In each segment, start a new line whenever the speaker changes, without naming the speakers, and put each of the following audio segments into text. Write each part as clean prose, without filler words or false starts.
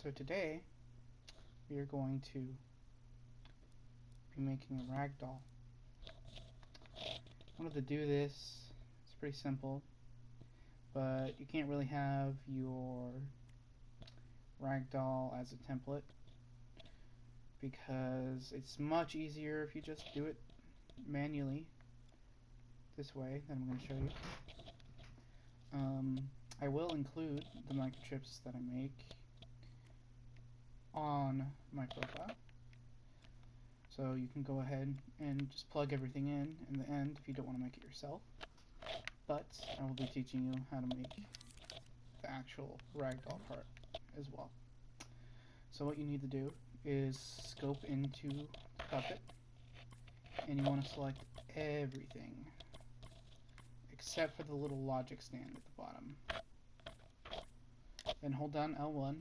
So today we are going to be making a ragdoll. In order to do this, it's pretty simple, but you can't really have your ragdoll as a template because it's much easier if you just do it manually this way that I'm going to show you. I will include the microchips that I make on my profile, so you can go ahead and just plug everything in the end if you don't want to make it yourself. But I will be teaching you how to make the actual ragdoll part as well. So what you need to do is scope into the puppet, and you want to select everything except for the little logic stand at the bottom. Then hold down L1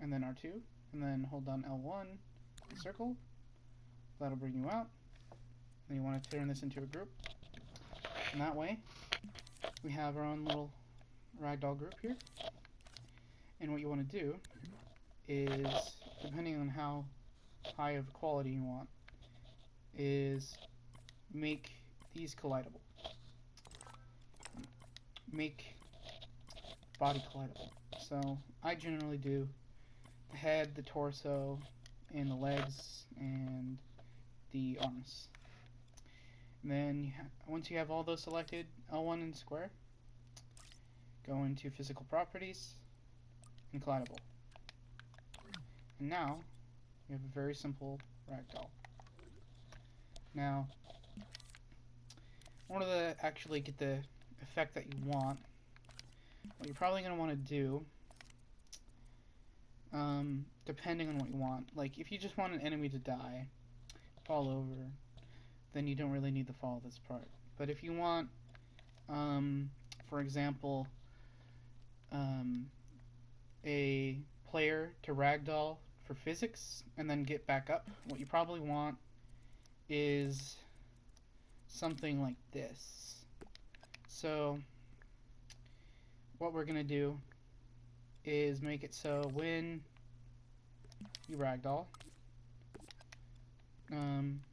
and then R2, and then hold down L1 and circle. That'll bring you out. Then you want to turn this into a group, and that way we have our own little ragdoll group here. And what you want to do is, depending on how high of quality you want, is make these collidable. Make body collidable. So I generally do the head, the torso, and the legs, and the arms. And then once you have all those selected, L1 and square, go into physical properties and collidable. And now you have a very simple ragdoll. Now, in order to actually get the effect that you want, what you're probably going to want to do, depending on what you want, like if you just want an enemy to die, fall over, then you don't really need the fall this part. But if you want, for example, a player to ragdoll for physics and then get back up, what you probably want is something like this. So what we're going to do is make it so when you ragdoll,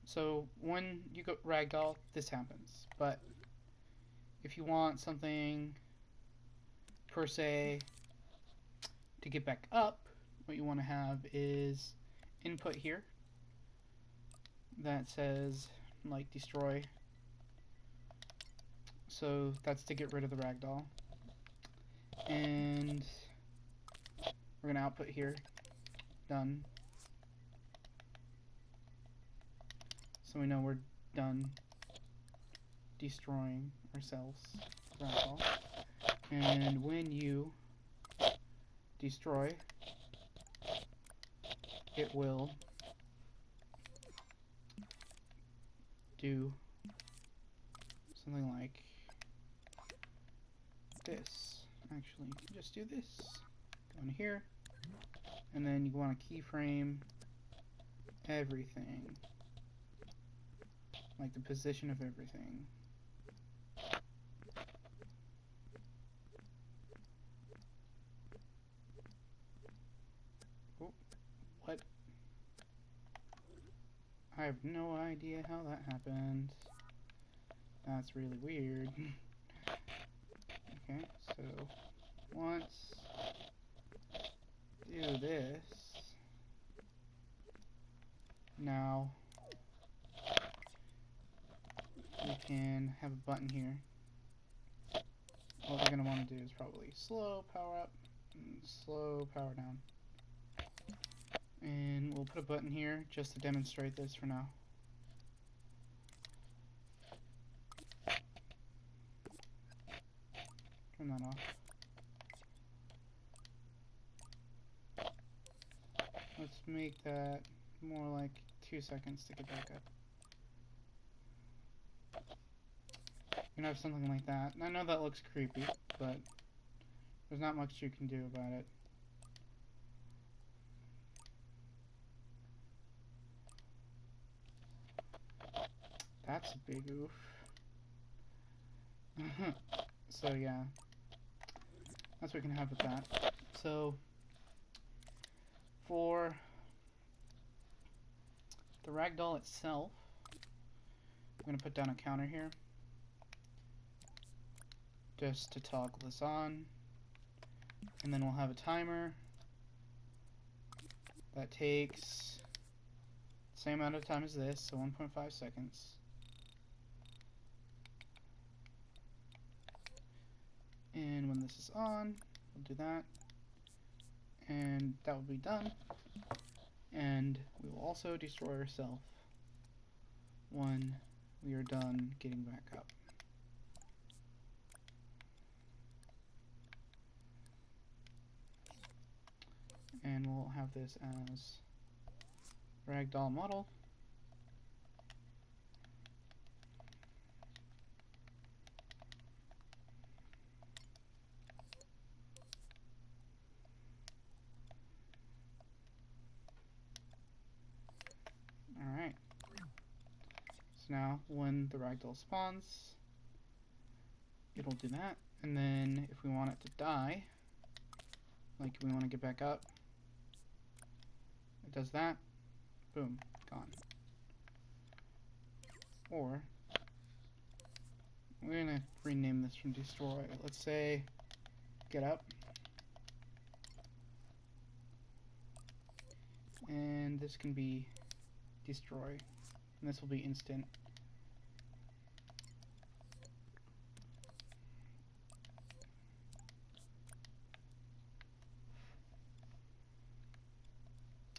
so when you go ragdoll, this happens. But if you want something per se to get back up, what you want to have is input here that says like destroy. So that's to get rid of the ragdoll. And we're going to output here done. So we know we're done destroying ourselves, ragdoll. And when you destroy, it will do something like this. Actually, you can just do this. Go in here, and then you want to keyframe everything, like the position of everything. Oh, what? I have no idea how that happened. That's really weird. Okay, so once do this, now we can have a button here. What we're going to want to do is probably slow power up and slow power down. And we'll put a button here just to demonstrate this for now. Turn that off. Let's make that more like 2 seconds to get back up. You can have something like that. And I know that looks creepy, but there's not much you can do about it. That's a big oof. So yeah, that's what we can have with that. So For the ragdoll itself, I'm going to put down a counter here just to toggle this on, and then we'll have a timer that takes the same amount of time as this, so 1.5 seconds. And when this is on, we'll do that, and that will be done. And we will also destroy ourselves when we are done getting back up. And we'll have this as ragdoll model. Alright. So now when the ragdoll spawns, it'll do that. And then if we want it to die, like we want to get back up, it does that. Boom, gone. Or we're gonna rename this from destroy. Let's say get up. And this can be destroy. And this will be instant.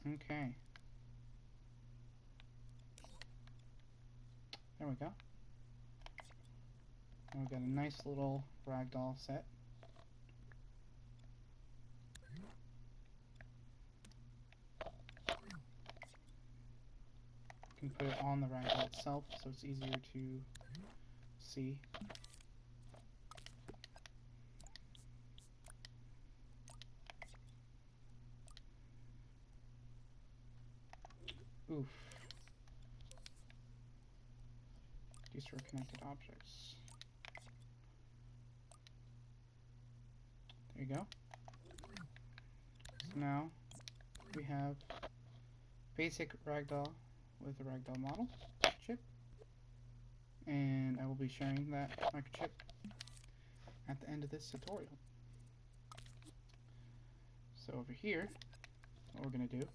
Okay. There we go. And we've got a nice little ragdoll set. You can put it on the ragdoll itself so it's easier to see. Oof. Destroy connected objects. There you go. So now we have basic ragdoll with the ragdoll model chip, and I will be sharing that microchip at the end of this tutorial. So over here, what we're going to do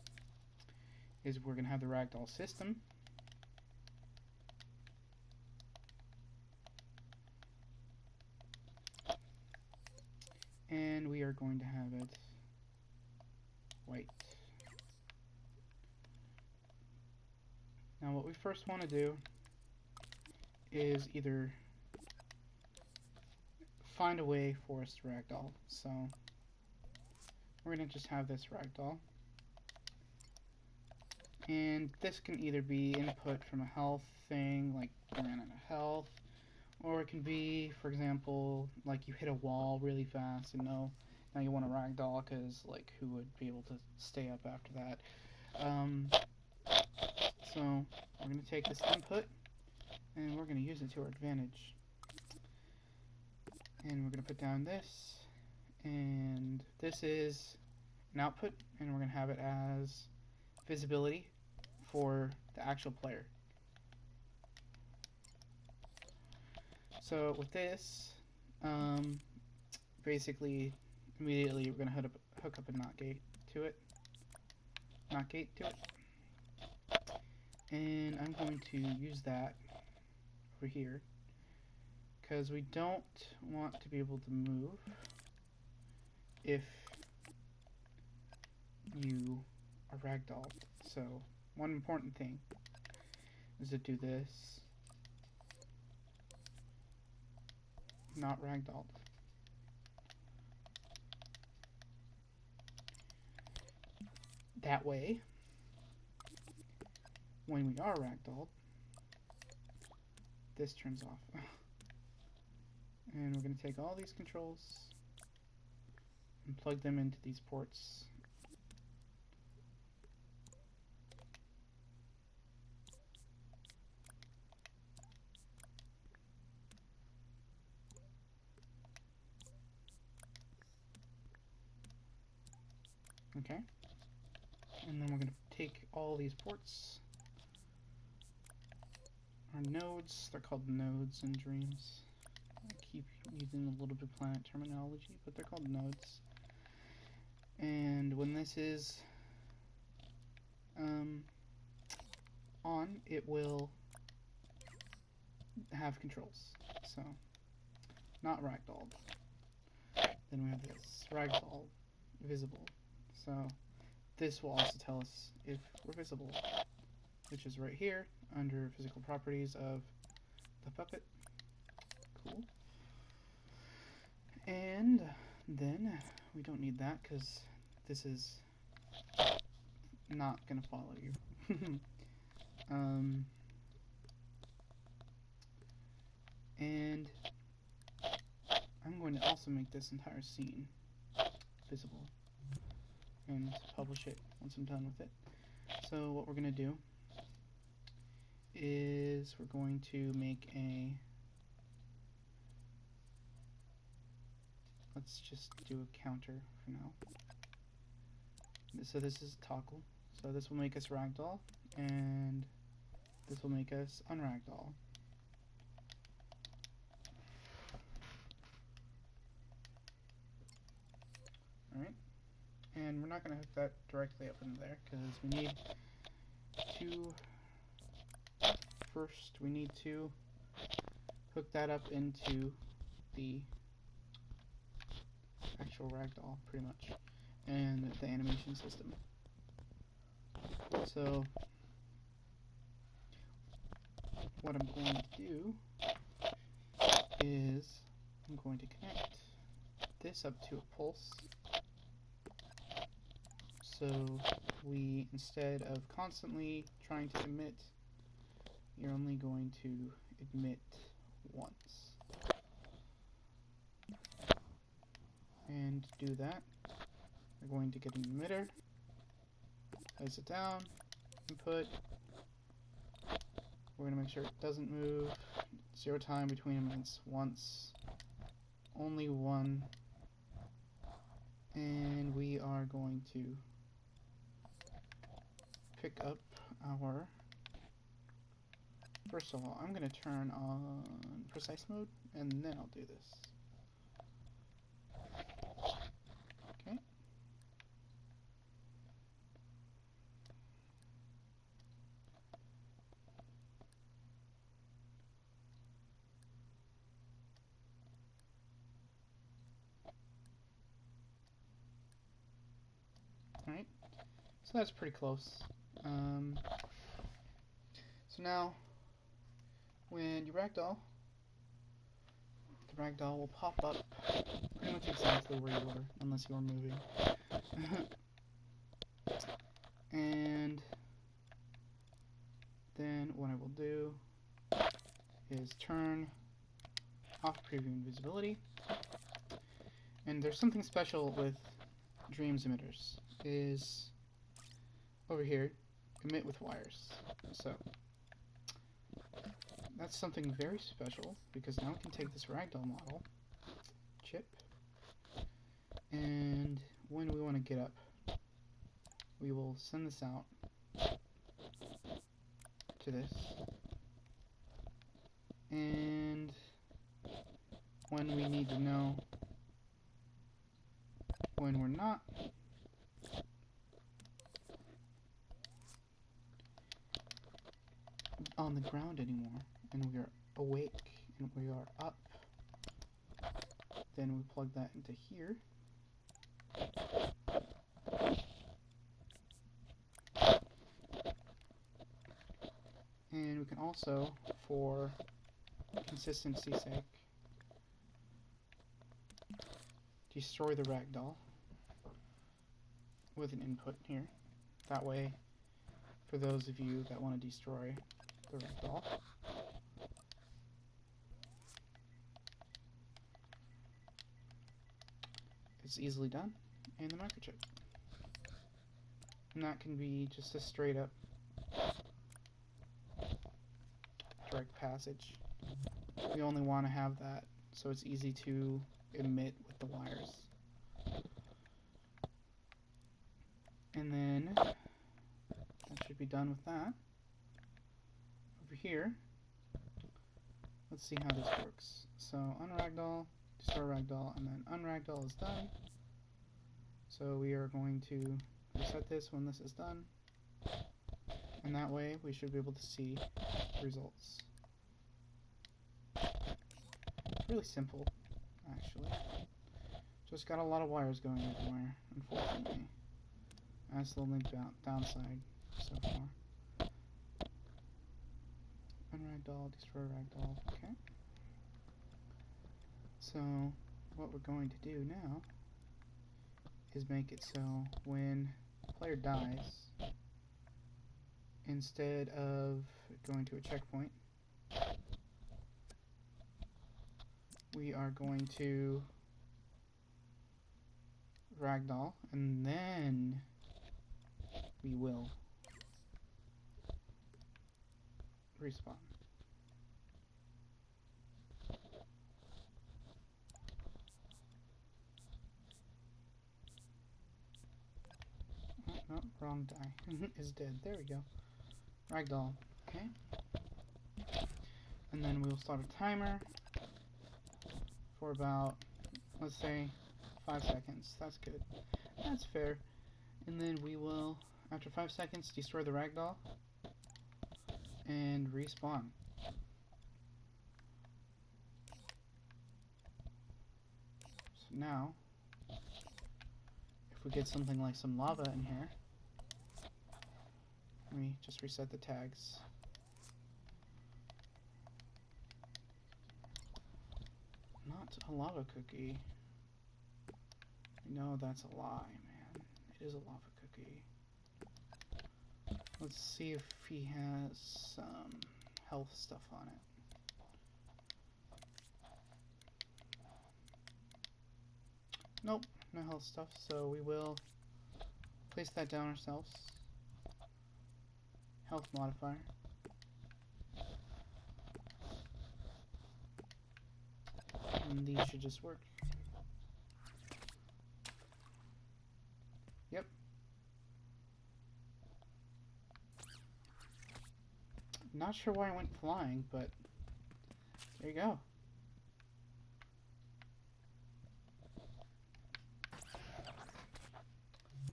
is we're going to have the ragdoll system, and we are going to have it white. Now what we first want to do is either find a way for us to ragdoll. So we're going to just have this ragdoll. And this can either be input from a health thing, like you ran out of health, or it can be, for example, like you hit a wall really fast and now you want a ragdoll because, like, who would be able to stay up after that? So we're going to take this input and we're going to use it to our advantage. And we're going to put down this, and this is an output, and we're going to have it as visibility for the actual player. So with this, basically, immediately we're going to hook up a NOT gate to it. And I'm going to use that over here because we don't want to be able to move if you are ragdolled. So one important thing is to do this, not ragdolled. That way, when we are ragdolled, this turns off. And we're going to take all these controls and plug them into these ports. Okay. And then we're going to take all these ports, our nodes, they're called nodes in Dreams. I keep using the Little Big Planet terminology, but they're called nodes. And when this is on, it will have controls. So, not Ragdoll. Then we have this, Ragdoll, visible. So, this will also tell us if we're visible, which is right here under physical properties of the puppet. Cool. And then we don't need that because this is not gonna follow you. And I'm going to also make this entire scene visible and publish it once I'm done with it. So what we're going to do is we're going to make a, let's just do a counter for now. So this is toggle. So this will make us Ragdoll, and this will make us unragdoll. Alright, and we're not going to hook that directly up into there because we need to, first we need to hook that up into the actual Ragdoll, pretty much, and the animation system. So what I'm going to do is I'm going to connect this up to a pulse. So we, instead of constantly trying to emit, you're only going to emit once. And to do that, we're going to get an emitter, place it down, input. We're going to make sure it doesn't move. 0 time between emits once, only one. And we are going to pick up our, first of all, I'm going to turn on precise mode, and then I'll do this. Okay. Alright, so that's pretty close. So now, when you ragdoll, the ragdoll will pop up pretty much exactly where you were, unless you are moving. And then what I will do is turn off preview invisibility. And there's something special with Dreams emitters, is over here, emit with wires. So that's something very special, because now we can take this Ragdoll model chip, and when we want to get up, we will send this out to this, and when we need to know when we're not on the ground anymore, and we are awake, and we are up, then we plug that into here. And we can also, for consistency's sake, destroy the Ragdoll with an input here. That way, for those of you that want to destroy the Ragdoll, it's easily done in the microchip. And that can be just a straight up direct passage. We only want to have that so it's easy to emit with the wires. And then done with that. Over here, let's see how this works. So unragdoll, destroy ragdoll, and then unragdoll is done. So we are going to reset this when this is done. And that way we should be able to see the results. Really simple, actually. Just got a lot of wires going everywhere, unfortunately. That's the only downside so far. Unragdoll, destroy ragdoll, okay. So, what we're going to do now is make it so when the player dies, instead of going to a checkpoint, we are going to ragdoll, and then we will respawn. Oh, no, wrong die. Is dead. There we go. Ragdoll. Okay. And then we'll start a timer for about, let's say, 5 seconds. That's good. That's fair. And then we will, after 5 seconds, destroy the ragdoll and respawn. So now, if we get something like some lava in here, we just reset the tags. Not a lava cookie. No, that's a lie, man. It is a lava cookie. Let's see if he has some health stuff on it. Nope, no health stuff, so we will place that down ourselves. Health modifier. And these should just work. Yep. Not sure why I went flying, but there you go.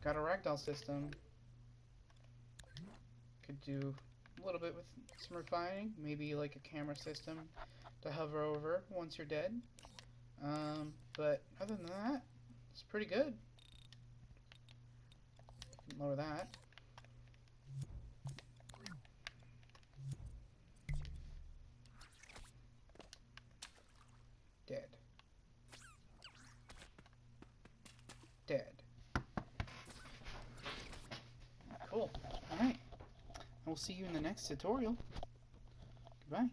Got a ragdoll system. Could do a little bit with some refining, maybe like a camera system to hover over once you're dead. But other than that, it's pretty good. Lower that. Dead. Dead. Cool. Alright. I will see you in the next tutorial. Goodbye.